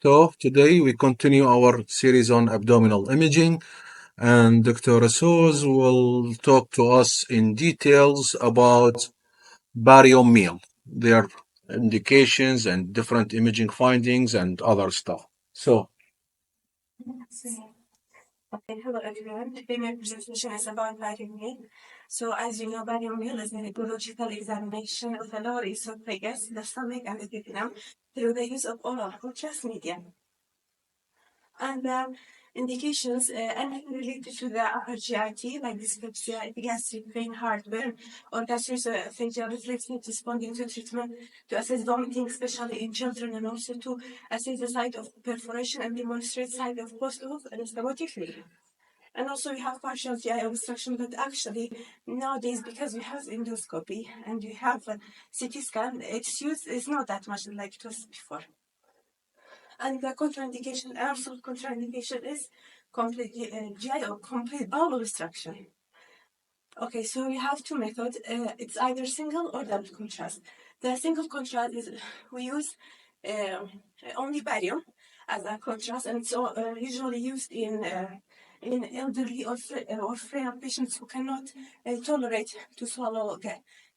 So today we continue our series on abdominal imaging, and Dr. Rasouz will talk to us in details about barium meal, their indications and different imaging findings and other stuff. So, Okay, hello everyone. Today my presentation is about barium meal. So as you know, barium meal is a radiological examination of the lower esophagus, the stomach, and the duodenum through the use of oral contrast media. And indications anything related to the upper GIT, like dyspepsia, gastric pain, heartburn, or gastroesophageal reflux responding to treatment to assess vomiting, especially in children, and also to assess the site of perforation and demonstrate site of post-op anastomotic leak. And also we have partial GI obstruction, but actually nowadays because we have endoscopy and we have a CT scan, its use is not that much like it was before. And the contraindication, also contraindication is complete GI or complete bowel obstruction. Okay, so we have two methods. It's either single or double contrast. The single contrast is we use only barium as a contrast, and it's usually used in elderly or frail patients who cannot tolerate to swallow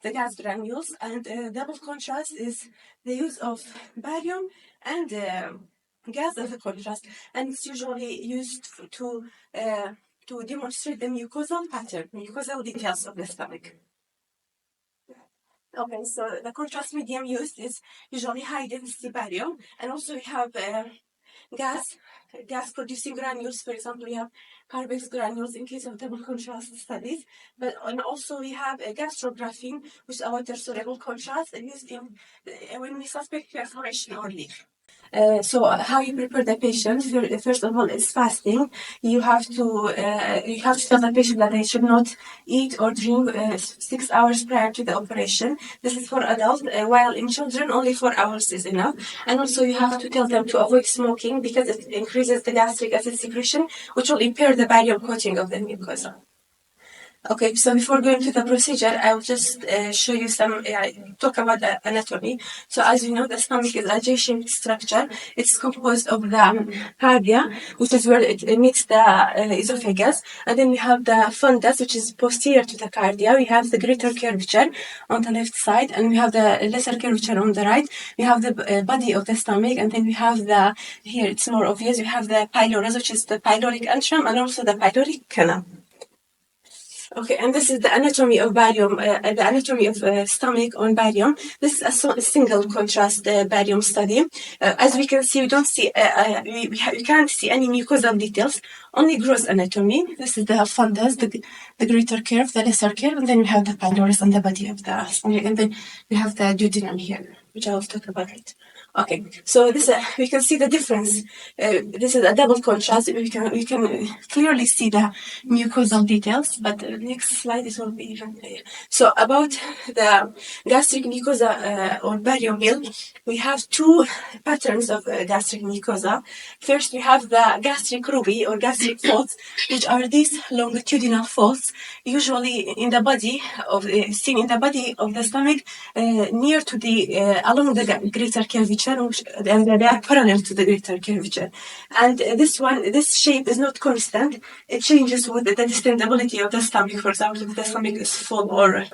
the gas granules. And double contrast is the use of barium and gas as a contrast, and it's usually used to demonstrate the mucosal pattern, mucosal details of the stomach. Okay, so the contrast medium used is usually high density barium, and also we have gas producing granules. For example, we have Carbex granules in case of double contrast studies, and also we have a gastrographene, which is a water soluble contrast used in when we suspect perforation or leak. So how you prepare the patient? First of all, is fasting. You have to tell the patient that they should not eat or drink 6 hours prior to the operation. This is for adults, while in children only 4 hours is enough. And also you have to tell them to avoid smoking because it increases the gastric acid secretion, which will impair the barium coating of the mucosa. Okay, so before going to the procedure, I will just show you talk about the anatomy. So as you know, the stomach is a J-shaped structure. It's composed of the cardia, which is where it meets the esophagus. And then we have the fundus, which is posterior to the cardia. We have the greater curvature on the left side, and we have the lesser curvature on the right. We have the body of the stomach, and then we have here it's more obvious, we have the pylorus, which is the pyloric antrum, and also the pyloric canal. Okay, and this is the anatomy of barium, the anatomy of stomach on barium. This is a single contrast barium study. As we can see, we don't see, we can't see any mucosal details, only gross anatomy. This is the fundus, the greater curve, the lesser curve, and then we have the pylorus on the body of the stomach, and then we have the duodenum here, which I will talk about it. Okay, so this we can see the difference. This is a double contrast. We can clearly see the mucosal details, but the next slide it will be even clearer. So about the gastric mucosa or barium meal, we have two patterns of gastric mucosa. First, we have the gastric ruby or gastric folds, which are these longitudinal folds, usually in the body of seen in the body of the stomach, near to the along the greater curvature. And they are parallel to the greater curvature. And this shape is not constant. It changes with the distendability of the stomach. For example, if the stomach is full or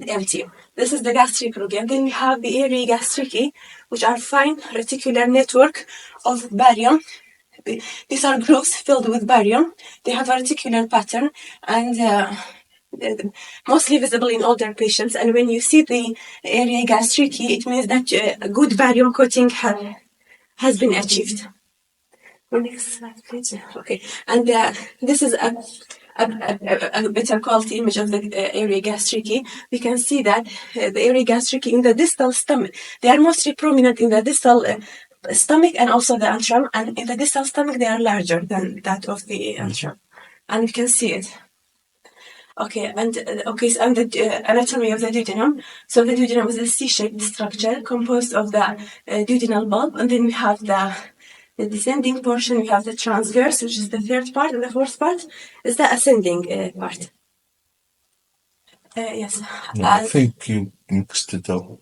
empty. This is the gastric ruby. And then we have the aerae gastricae, which are fine reticular network of barium. These are grooves filled with barium. They have a reticular pattern, and mostly visible in older patients. And when you see the area gastricae, it means that a good barium coating has been achieved. Next slide, please. Okay, and this is a better quality image of the area gastricae. We can see that the area gastricae in the distal stomach, they are mostly prominent in the distal stomach and also the antrum. And in the distal stomach, they are larger than that of the antrum. And you can see it. Okay, and the anatomy of the duodenum. So the duodenum is a C-shaped structure composed of the duodenal bulb, and then we have the descending portion. We have the transverse, which is the third part, and the fourth part is the ascending part. Yes. I think you mixed it up.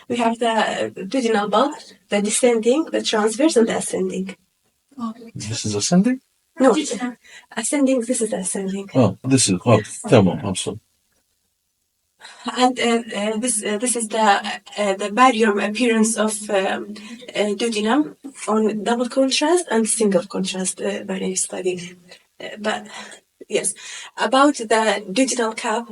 We have the duodenal bulb, the descending, the transverse, and the ascending. This is ascending? No, ascending, this is ascending. Oh, this is, oh, tamam, I'm sorry. And this is the barium appearance of duodenum on double contrast and single contrast various studies. But yes, about the duodenal cap,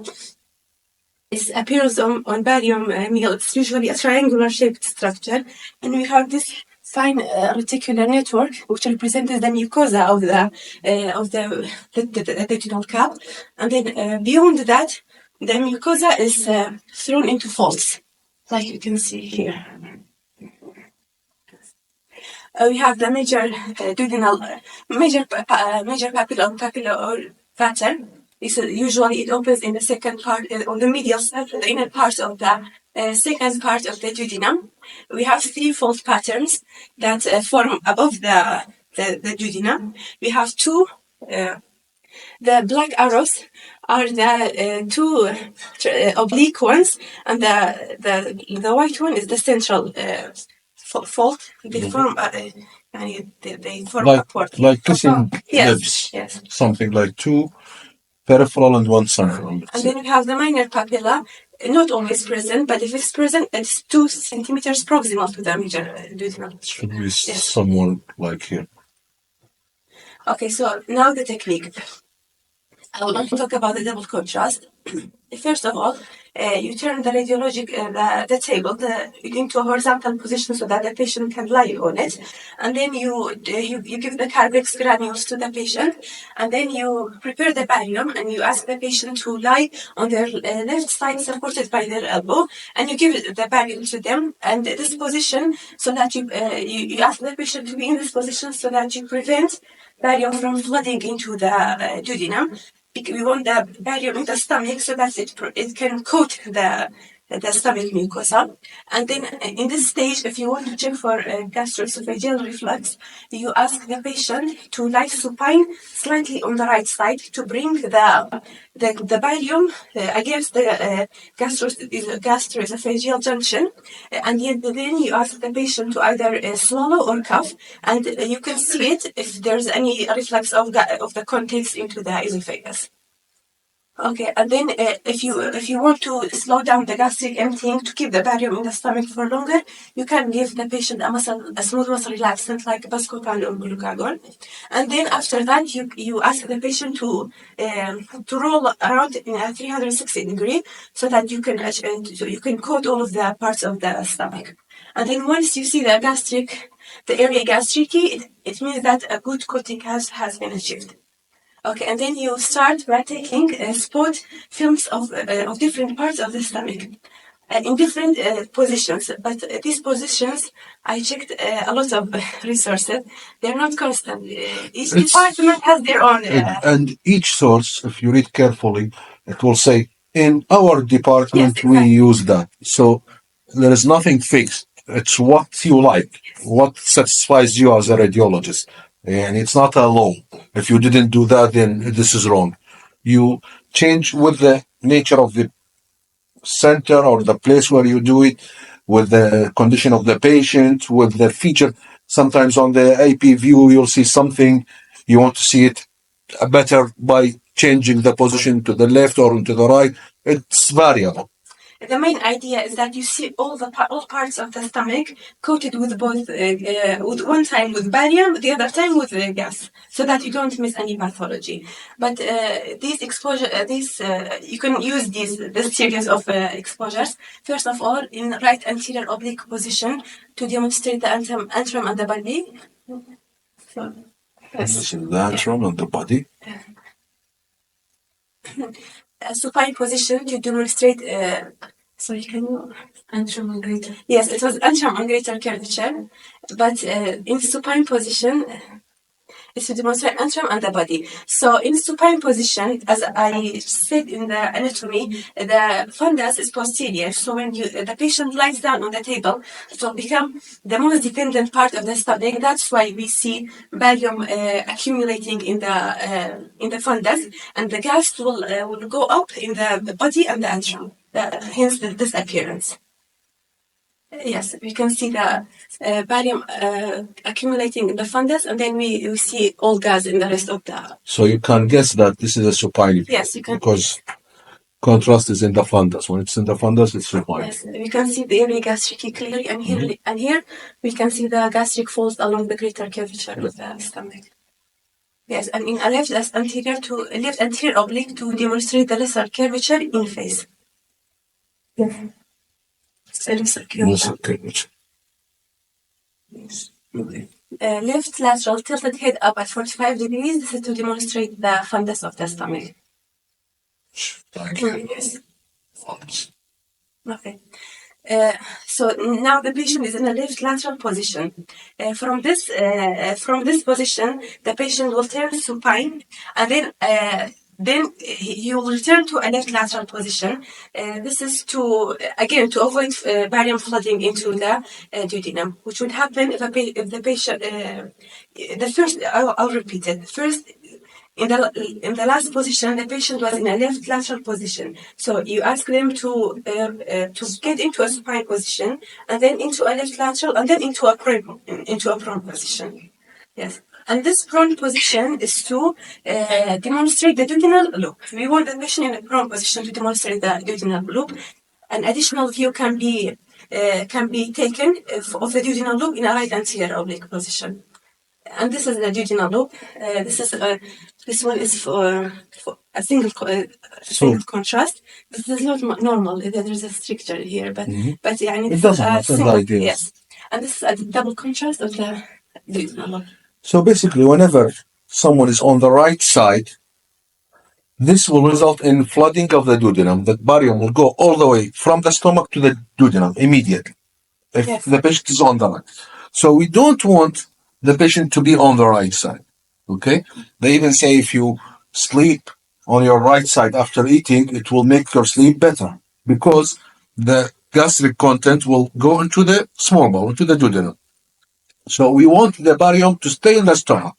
its appearance on barium meal, it's usually a triangular shaped structure, and we have this fine reticular network which represents the mucosa of the duodenal cap, and then beyond that, the mucosa is thrown into folds, like you can see here. We have the major duodenal, major papillary pattern. Usually it opens in the second part, on the medial side, the inner part of the second part of the duodenum. We have three-fold patterns that form above the duodenum. We have two. The black arrows are the two oblique ones, and the white one is the central fold. They form they form upward. Like kissing Yes, lips. yes. Something like two peripheral and one central. And then we have the minor papilla, not always present, but if it's present, it's 2 centimeters proximal to the major duodenal. Should be somewhere like here. Okay, so now the technique. I would like to talk about the double contrast. First of all, you turn the radiologic, the table into a horizontal position so that the patient can lie on it. And then you give the carbex granules to the patient. And then you prepare the barium and you ask the patient to lie on their left side supported by their elbow. And you give the barium to them. And this position, so that you ask the patient to be in this position so that you prevent barium from flooding into the duodenum. We want the barium in the stomach so that it can coat the stomach mucosa. And then in this stage, if you want to check for gastroesophageal reflux, you ask the patient to lie supine slightly on the right side to bring the barium against the gastroesophageal junction. And then you ask the patient to either swallow or cough, and you can see it if there's any reflux of the contents into the esophagus. Okay, and then if you want to slow down the gastric emptying to keep the barium in the stomach for longer, you can give the patient a smooth muscle relaxant like Buscopan or glucagon. And then after that, you ask the patient to roll around in a 360 degree so that you can coat all of the parts of the stomach. And then once you see the area gastric, it means that a good coating has been achieved. Okay, and then you start by taking spot films of different parts of the stomach in different positions. But these positions, I checked a lot of resources. They're not constant. Each department has their own. And each source, if you read carefully, it will say, in our department, we use that. So there is nothing fixed. It's what you like, what satisfies you as a radiologist. And it's not a law. If you didn't do that, then this is wrong. You change with the nature of the center or the place where you do it, with the condition of the patient, with the feature. Sometimes on the AP view, you'll see something. You want to see it better by changing the position to the left or to the right. It's variable. The main idea is that you see all parts of the stomach coated with both, with one time with barium, the other time with gas, so that you don't miss any pathology. But these exposure, you can use this series of exposures. First of all, in right anterior oblique position to demonstrate the antrum and the body. So, this is the antrum and the body. Supine position to demonstrate. Sorry, can you? Antrum and greater. Yes, it was antrum and greater curvature, but in supine position, it's to demonstrate antrum and the body. So in supine position, as I said in the anatomy, the fundus is posterior. So when the patient lies down on the table, it will become the most dependent part of the stomach. That's why we see barium accumulating in the fundus, and the gas will go up in the body and the antrum. Hence this appearance. Yes, we can see the barium accumulating in the fundus, and then we see all gas in the rest of the. So you can guess that this is a supine view. Yes, you can. Because contrast is in the fundus. When it's in the fundus, it's supine. Yes, we can see the area gastric clearly, and here we can see the gastric folds along the greater curvature of the stomach. Yes, and in a left anterior oblique to demonstrate the lesser curvature in face. Yes. Lesser curvature. Yes. Okay. Left lateral tilted head up at 45 degrees. This is to demonstrate the fundus of the stomach. Thank you. Yes. Okay. So now the patient is in a left lateral position. From this position, the patient will turn supine, and then he will return to a left lateral position. This is to avoid barium flooding into the duodenum, which would happen if the patient. The first, I'll repeat it. First, in the last position, the patient was in a left lateral position. So you ask them to get into a supine position, and then into a left lateral, and then into a prone position. Yes. And this prone position is to demonstrate the duodenal loop. We want the patient in a prone position to demonstrate the duodenal loop. An additional view can be taken of the duodenal loop in a right anterior oblique position. And this is the duodenal loop. This one is for a single contrast. This is not normal. There is a stricture here, but it doesn't matter. Yes, and this is a double contrast of the duodenal loop. So basically, whenever someone is on the right side, this will result in flooding of the duodenum. The barium will go all the way from the stomach to the duodenum immediately if the patient is on the right. So we don't want the patient to be on the right side. Okay? They even say if you sleep on your right side after eating, it will make your sleep better because the gastric content will go into the small bowel, into the duodenum. So we want the barium to stay in the stomach.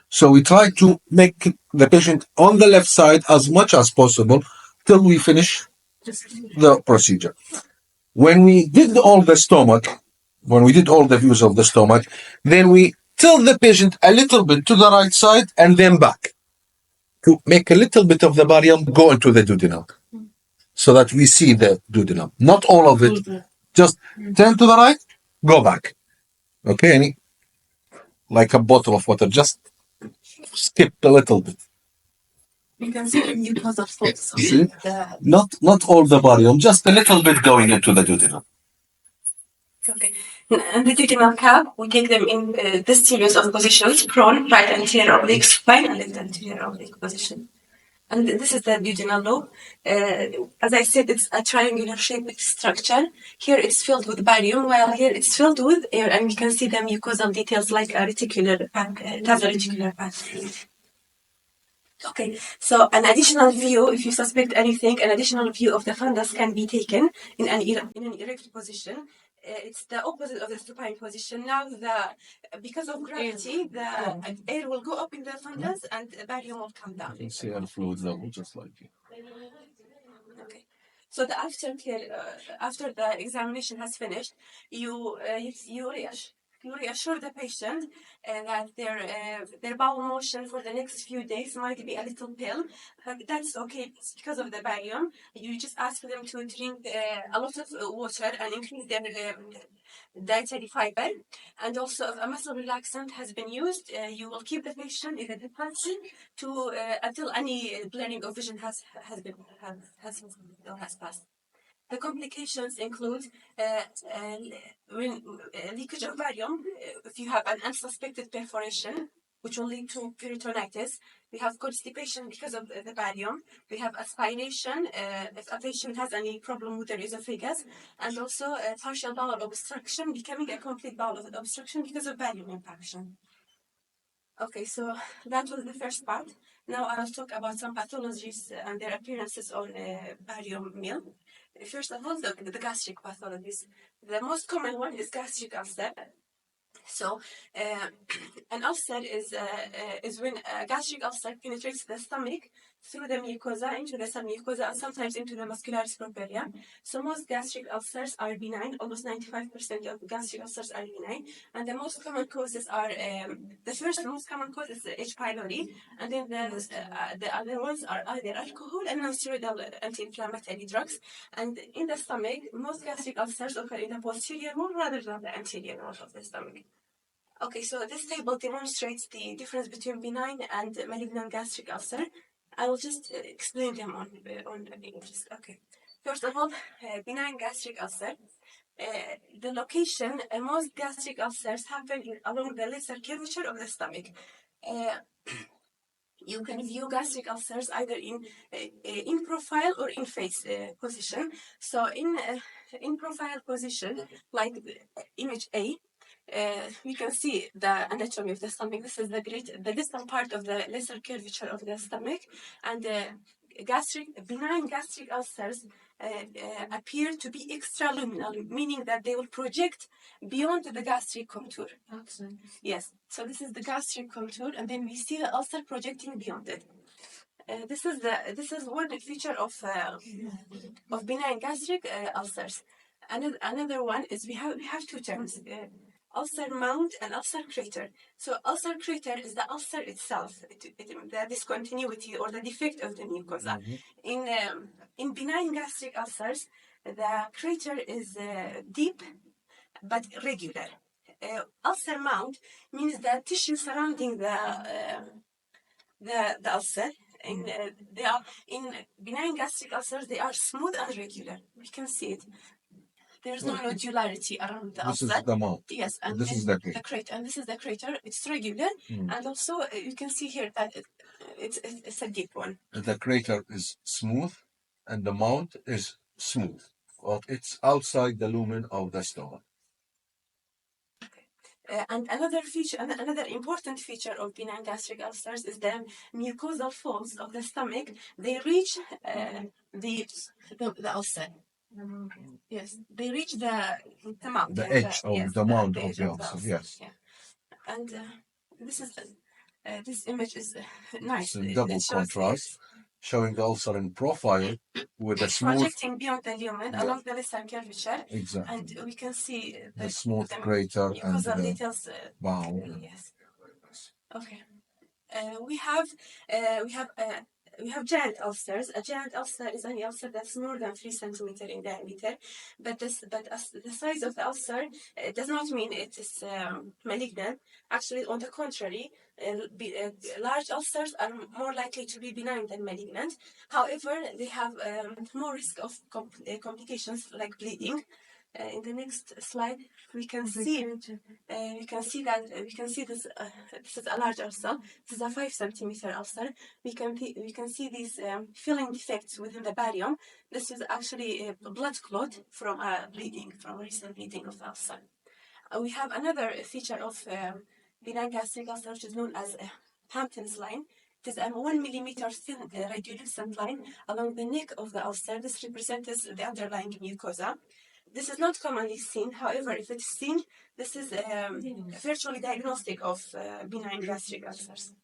So we try to make the patient on the left side as much as possible till we finish the procedure. When we did all the stomach, when we did all the views of the stomach, then we tilt the patient a little bit to the right side and then back to make a little bit of the barium go into the duodenum so that we see the duodenum. Not all of it. Just turn to the right, go back. Okay? Like a bottle of water. Just skip a little bit. You can see the mucosa folds. Not all the barium, just a little bit going into the duodenum. Okay. And the duodenal cap, we take them in this series of positions: prone, right anterior oblique, supine, and left anterior oblique position. And this is the duodenal lobe. As I said, it's a triangular shaped structure. Here it's filled with barium, while here it's filled with air, and we can see the mucosal details like a reticular pack. It has a reticular pack. Okay, so an additional view, if you suspect anything, an additional view of the fundus can be taken in an erect position. It's the opposite of the supine position. Now, because of gravity, the air will go up in the fundus and the barium will come down. You can see air fluid level just like you. Okay. So the after the examination has finished, you reassure the patient that their bowel motion for the next few days might be a little pale. That's okay. It's because of the barium. You just ask them to drink a lot of water and increase their dietary fiber. And also, if a muscle relaxant has been used, you will keep the patient in a detention until any blurring of vision has passed. The complications include leakage of barium. If you have an unsuspected perforation, which will lead to peritonitis. We have constipation because of the barium. We have aspiration if a patient has any problem with their esophagus, and also partial bowel obstruction, becoming a complete bowel obstruction because of barium impaction. Okay, so that was the first part. Now I'll talk about some pathologies and their appearances on barium meal. First of all, the gastric pathologies. The most common one is gastric ulcer. So, an ulcer is when a gastric ulcer penetrates the stomach through the mucosa into the submucosa and sometimes into the muscularis properia. So most gastric ulcers are benign. Almost 95% of gastric ulcers are benign. And the most common causes are, the first most common cause is H. pylori. And then the other ones are either alcohol and non-steroidal anti-inflammatory drugs. And in the stomach, most gastric ulcers occur in the posterior wall rather than the anterior wall of the stomach. Okay, so this table demonstrates the difference between benign and malignant gastric ulcer. I will just explain them on English. Okay. First of all, benign gastric ulcer. The location, most gastric ulcers happen along the lesser curvature of the stomach. You can view gastric ulcers either in profile or in face position. So in profile position, like image A, we can see the anatomy of the stomach. This is the distal part of the lesser curvature of the stomach, and benign gastric ulcers appear to be extraluminal, meaning that they will project beyond the gastric contour. Okay. Yes, so this is the gastric contour, and then we see the ulcer projecting beyond it. This is one feature of benign gastric ulcers. Another one is we have two terms. Ulcer mound and ulcer crater. So ulcer crater is the ulcer itself, the discontinuity or the defect of the mucosa. Mm-hmm. In benign gastric ulcers, the crater is deep but regular. Ulcer mound means the tissue surrounding the ulcer. They are in benign gastric ulcers. They are smooth and regular. We can see it. There's no nodularity around the ulcer. This is the mouth. Yes, and this is the crater. And this is the crater. It's regular, and also you can see here that it's a deep one. The crater is smooth, and the mouth is smooth, but it's outside the lumen of the stomach. And another important feature of benign gastric ulcers is the mucosal folds of the stomach. They reach the ulcer. Yes, they reach the mouth. The edge of the mouth of the ulcer. Yes. Yeah. And this image is nice. It's double contrast, showing the ulcer in profile with a smooth projecting beyond the lumen along the lesser curvature. Exactly. And we can see the smooth crater and the details. Wow. Yes. Okay. We have giant ulcers. A giant ulcer is an ulcer that's more than 3 centimeters in diameter, but the size of the ulcer does not mean it is malignant. Actually, on the contrary, large ulcers are more likely to be benign than malignant. However, they have more risk of complications like bleeding. In the next slide, we can see this. This is a large ulcer. This is a 5 centimeter ulcer. We can see these filling defects within the barium. This is actually a blood clot from recent bleeding of the ulcer. We have another feature of benign gastric ulcer, which is known as Hampton's line. It is a 1 millimeter thin radiolucent line along the neck of the ulcer. This represents the underlying mucosa. This is not commonly seen. However, if it's seen, this is virtually diagnostic of benign gastric ulcers.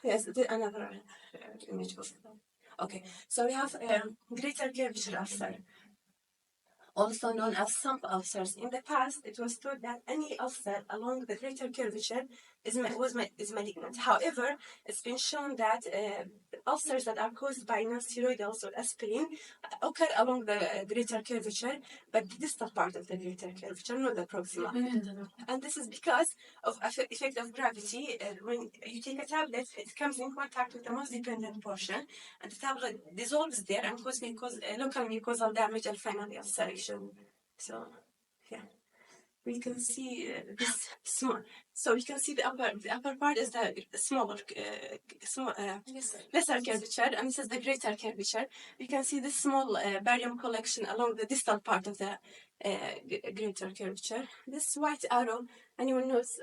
Yes, another image of. Okay, so we have greater curvature ulcer, also known as sump ulcers. In the past, it was thought that any ulcer along the greater curvature is malignant. However, it's been shown that ulcers that are caused by non-steroidals or aspirin occur along the greater curvature, but the distal part of the greater curvature, not the proximal. And this is because of effect of gravity. When you take a tablet, it comes in contact with the most dependent portion, and the tablet dissolves there and causes local mucosal damage and finally ulceration. So, yeah. We can see this small. So we can see the upper part is the smaller, lesser curvature, and this is the greater curvature. We can see this small barium collection along the distal part of the greater curvature. This white arrow, anyone knows?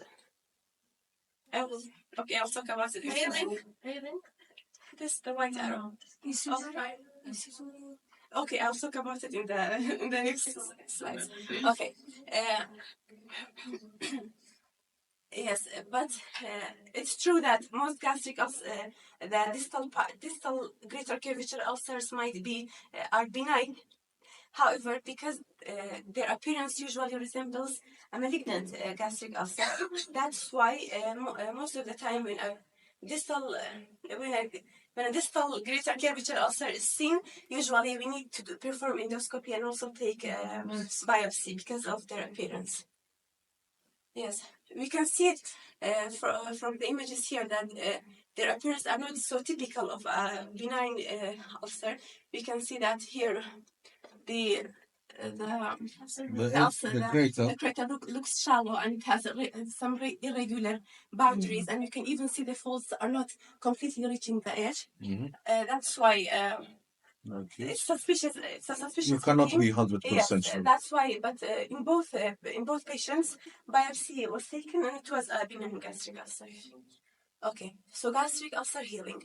I'll talk about it. Really? This is the white arrow. Okay, I'll talk about it in the next slide. Okay. Yes, but it's true that most gastric the distal greater curvature ulcers might be are benign. However, because their appearance usually resembles a malignant gastric ulcer, that's why most of the time distal when a when a distal greater curvature ulcer is seen, usually we need to perform endoscopy and also take biopsy because of their appearance. Yes, we can see it from the images here that their appearance are not so typical of a benign ulcer. We can see that here the greater. the crater looks shallow and it has some irregular boundaries, and you can even see the folds are not completely reaching the edge. That's why it's suspicious. It's a suspicious. You cannot thing. be 100% Yes, sure. that's why. But in both patients, biopsy was taken and it was a benign gastric ulcer. Okay, so gastric ulcer healing.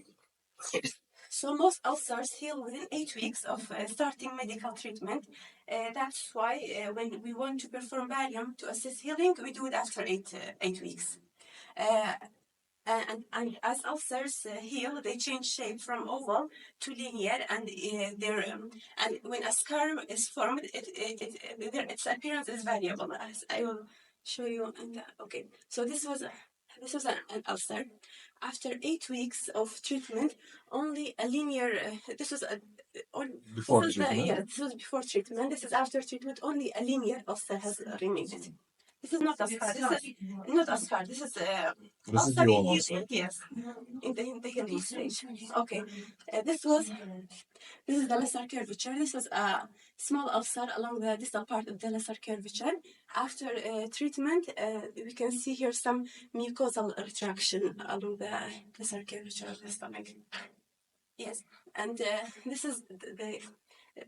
So most ulcers heal within 8 weeks of starting medical treatment. That's why when we want to perform barium to assess healing, we do it after 8 weeks. And as ulcers heal, they change shape from oval to linear, and and when a scar is formed, its appearance is variable. As I will show you. Okay, so this was an ulcer. After 8 weeks of treatment, only a linear. This was a. Before this treatment. this was before treatment. This is after treatment. Only a linear ulcer has remained. This is not a scar. This is not a scar. This is Residual ulcer. Yes, in the healing stage. Okay, this is the lesser curvature. This was a small ulcer along the distal part of the lesser curvature. After treatment, we can see here some mucosal retraction along the lesser curvature of the stomach. Yes, and this is the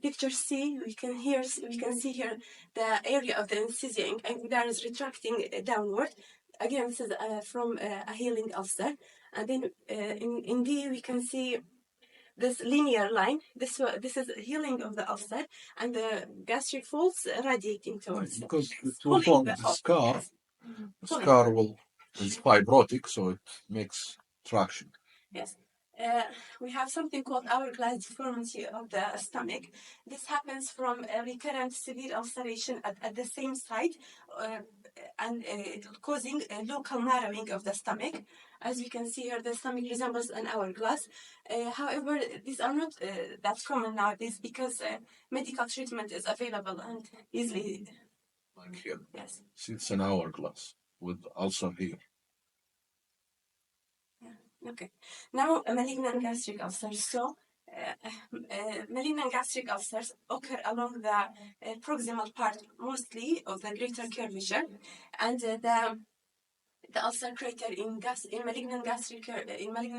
picture C. We can see here the area of the incision that is retracting downward. Again, this is from a healing ulcer. And then in D, we can see this linear line. This is healing of the ulcer, and the gastric folds radiating towards. Because it will form the scar. Yes. The scar is fibrotic, so it makes traction. Yes. We have something called hourglass deformity of the stomach. This happens from a recurrent severe ulceration at the same site and causing a local narrowing of the stomach. As you can see here, the stomach resembles an hourglass. However, these are not that common nowadays because medical treatment is available and easily. Like here. Yes. See, it's an hourglass with ulcer here. Okay. Now, malignant gastric ulcers. So, malignant gastric ulcers occur along the proximal part, mostly of the greater curvature, and the ulcer crater in malignant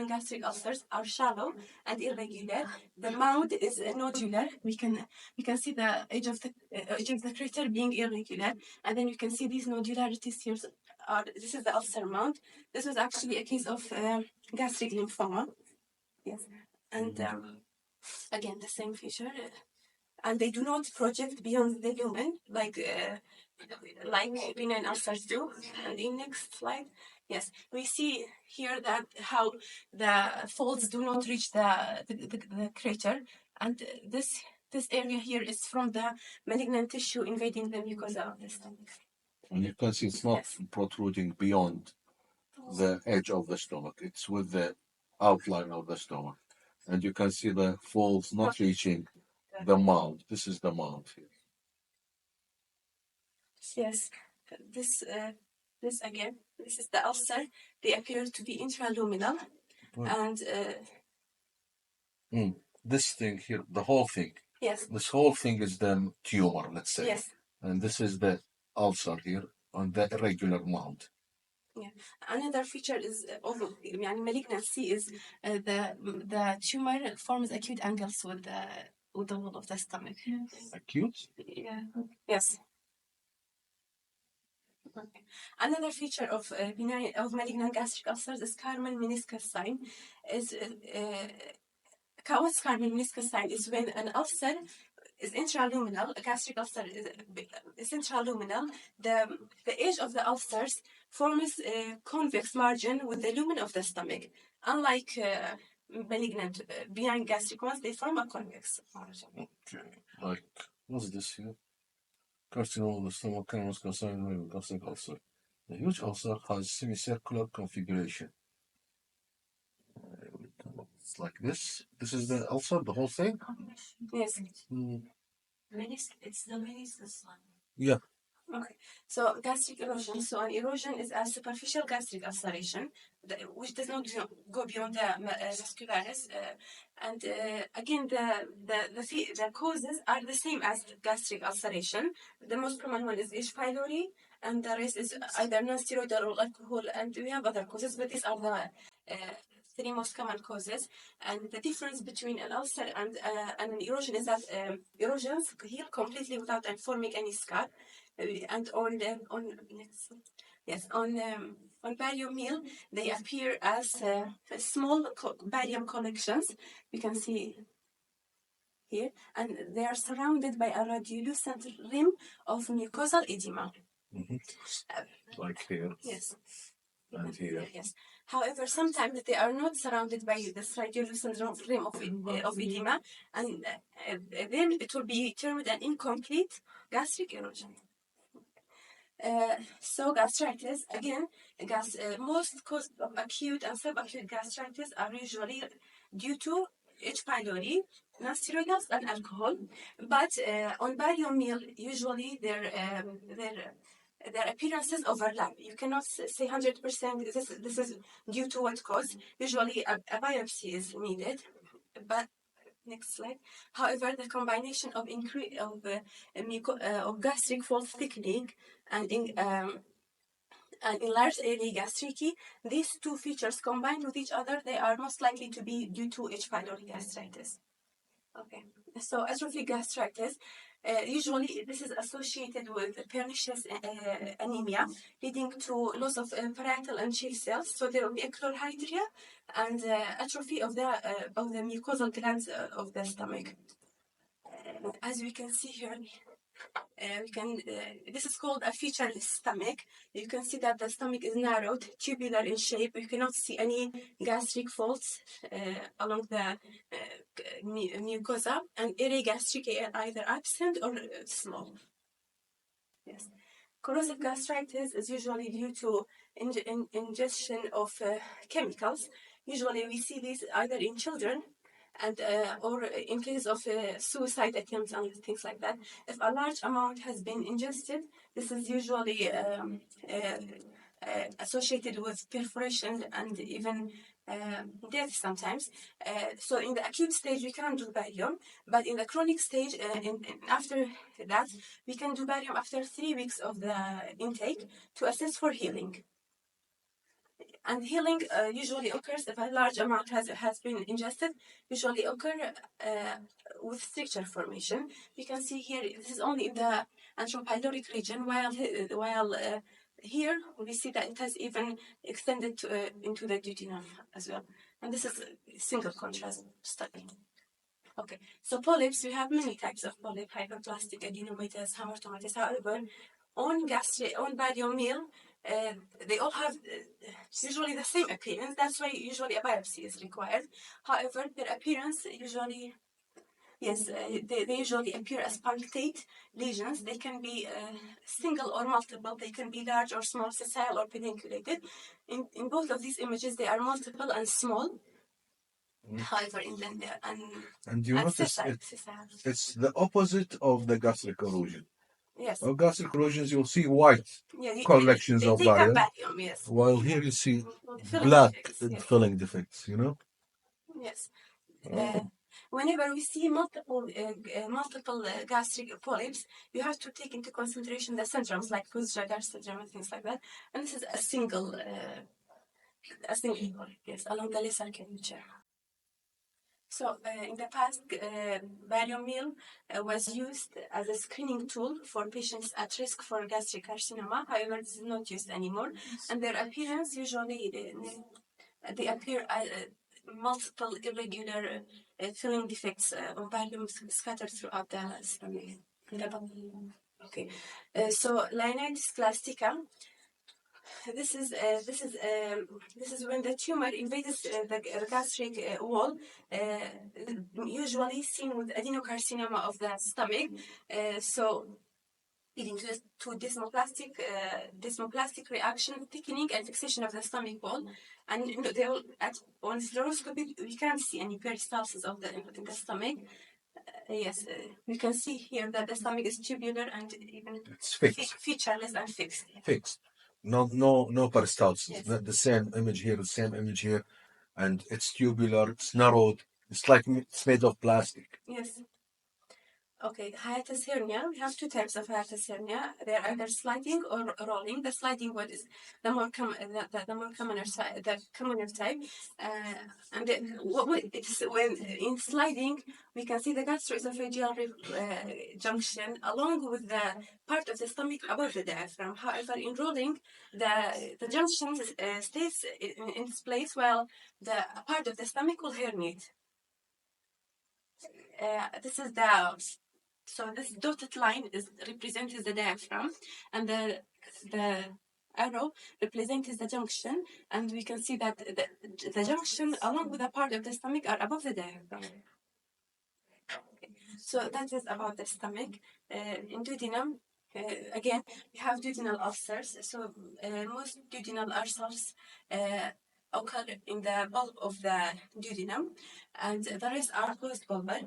gastric ulcers are shallow and irregular. The mound is nodular. We can see the edge of the crater being irregular, and then you can see these nodularities here. This is the ulcer mound. This was actually a case of gastric lymphoma. Yes, and again the same feature. And they do not project beyond the lumen like benign ulcers do. And in next slide, yes, we see here that how the folds do not reach the crater, and this area here is from the malignant tissue invading the mucosa of the stomach. And you can see it's not protruding beyond the edge of the stomach. It's with the outline of the stomach. And you can see the folds not reaching the mound. This is the mound here. Yes, this again, this is the ulcer. They appear to be intraluminal, and this thing here, the whole thing. Yes. This whole thing is the tumor, let's say. Yes. And this is the ulcer here on the irregular mound. Yeah. Another feature is of malignancy is the tumor forms acute angles with the wall of the stomach. Yes. Acute? Yeah. Yes. Okay. Another feature of malignant gastric ulcers is Karman meniscus sign. What's Karman meniscus sign is when an ulcer is intraluminal. A gastric ulcer is intraluminal. The edge of the ulcers forms a convex margin with the lumen of the stomach. Unlike malignant, benign gastric ones, they form a convex margin. Okay, like, what's this here? Carcinoma of the stomach, cancerous carcinoma of gastric ulcer. The huge ulcer has semicircular configuration. It's like this. This is the ulcer, the whole thing? Yes. It's the meniscus. Yeah. Okay, so gastric erosion. So an erosion is a superficial gastric ulceration, which does not go beyond the vascularis. And again, the causes are the same as gastric ulceration. The most common one is H. pylori, and the rest is either non-steroidal or alcohol. And we have other causes, but these are the three most common causes. And the difference between an ulcer and an erosion is that erosions heal completely without forming any scar. And on barium meal, they appear as small barium collections. We can see here, and they are surrounded by a radiolucent rim of mucosal edema. Like here. Yes. And here. Yes. However, sometimes they are not surrounded by this radiolucent rim of edema, and then it will be termed an incomplete gastric erosion. So gastritis, again, most causes of acute and subacute gastritis are usually due to H. pylori, non-steroidals, and alcohol. But on barium meal, usually their appearances overlap. You cannot say 100% this is due to what cause. Usually a biopsy is needed. But next slide. However, the combination of gastric fold thickening and enlarged area gastrici, these two features combined with each other, they are most likely to be due to H. pylori gastritis. Okay, so atrophic gastritis, usually this is associated with pernicious anemia, leading to loss of parietal and shield cells. So there will be ectohydria and atrophy of the mucosal glands of the stomach. As we can see here, this is called a featureless stomach. You can see that the stomach is narrowed, tubular in shape. You cannot see any gastric folds along the mucosa, and area gastric are either absent or small. Yes. Corrosive gastritis is usually due to ingestion of chemicals. Usually we see these either in children and or in case of suicide attempts and things like that. If a large amount has been ingested, this is usually associated with perforation and even death sometimes. So in the acute stage, we can't do barium, but in the chronic stage, after that, we can do barium after 3 weeks of the intake to assess for healing. And healing usually occurs if a large amount has been ingested, usually occur with stricture formation. You can see here, this is only in the antropyloric region, while here we see that it has even extended into the duodenum as well. And this is a single contrast study. Okay, so polyps, we have many types of polyp, hyperplastic, adenomatous, hamartomatous. However, on barium meal, they all have usually the same appearance. That's why usually a biopsy is required. However, their appearance usually, they usually appear as punctate lesions. They can be single or multiple. They can be large or small, sessile or pedunculated. In both of these images, they are multiple and small. However, and you notice it's the opposite of the gastric erosion. Yes. Of gastric erosions, you'll see white collections of barium, yes. while here you see Filling black defects, yes. filling defects, you know? Yes. Whenever we see multiple gastric polyps, you have to take into consideration the syndromes like Creutzfeldt syndrome and things like that. And this is a single polyp, yes, along the lesser curvature. So in the past, barium meal was used as a screening tool for patients at risk for gastric carcinoma. However, this is not used anymore. And their appearance usually, they appear multiple irregular filling defects of barium scattered throughout the stomach. Okay. So Linitis plastica. This is when the tumor invades the gastric wall, usually seen with adenocarcinoma of the stomach. So leading to desmoplastic reaction, thickening and fixation of the stomach wall. And on fluoroscopy, we can't see any peristalsis of in the stomach. Yes, we can see here that the stomach is tubular and even It's fixed. Featureless and fixed. Fixed. No peristalsis. Yes. Not the same image here, the same image here, and it's tubular. It's narrowed. It's like it's made of plastic. Yes. Okay, hiatus hernia. We have two types of hiatus hernia. They're either sliding or rolling. The sliding one is the more commoner type. And it's when in sliding we can see the gastroesophageal junction along with the part of the stomach above the diaphragm. However, in rolling, the junction stays in its place while the part of the stomach will herniate. This is so this dotted line represents the diaphragm, and the arrow represents the junction, and we can see that the junction along with the part of the stomach are above the diaphragm. Okay. So that is about the stomach. In duodenum, again, we have duodenal ulcers. So most duodenal ulcers occur in the bulb of the duodenum, and the rest are post-bulbar.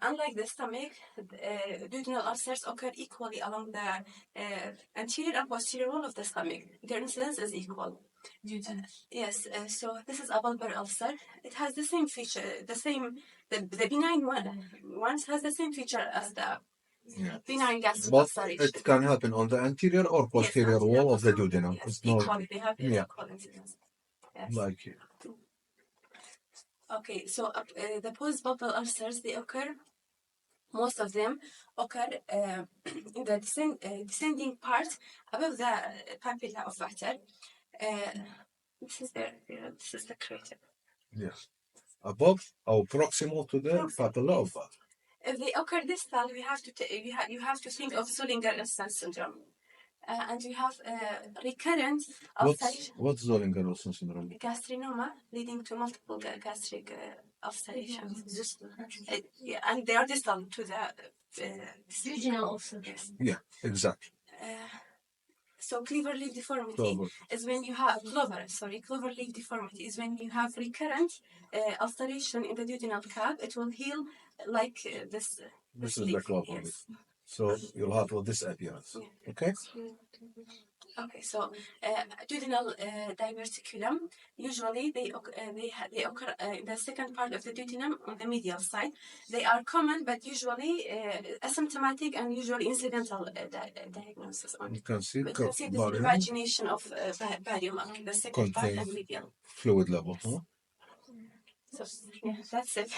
Unlike the stomach, duodenal ulcers occur equally along the anterior and posterior wall of the stomach. Their incidence is equal. Yes, so this is a bulbar ulcer. It has the same feature, the benign ones has the same feature as the benign gastric ulceration. It can happen on the anterior or posterior wall of the duodenum. Yes, equally, they have equal incidence. Yes. Like here. Okay, so the post-bulbar ulcers, most of them occur in the descending part above the papilla of Vater. This is the crater. Yes. Above or proximal to the papilla of Vater. If they occur distal, you have to think of Zollinger-Ellison syndrome. And you have recurrent ulceration. What's Zollinger-Ellison syndrome? Gastrinoma leading to multiple gastric ulcerations. And they are distal to the duodenal ulcer. Yes. Yeah, exactly. So clover leaf deformity is when you have clover leaf deformity is when you have recurrent ulceration in the duodenal cavity. It will heal like this. This is the clover leaf. So you'll have this appearance. Yeah. Okay. Okay, so duodenal diverticulum, usually they occur in the second part of the duodenum on the medial side. They are common, but usually asymptomatic and usually incidental diagnosis. You can see the invagination of barium on the second part and medial. Fluid level, huh? So yeah, that's it.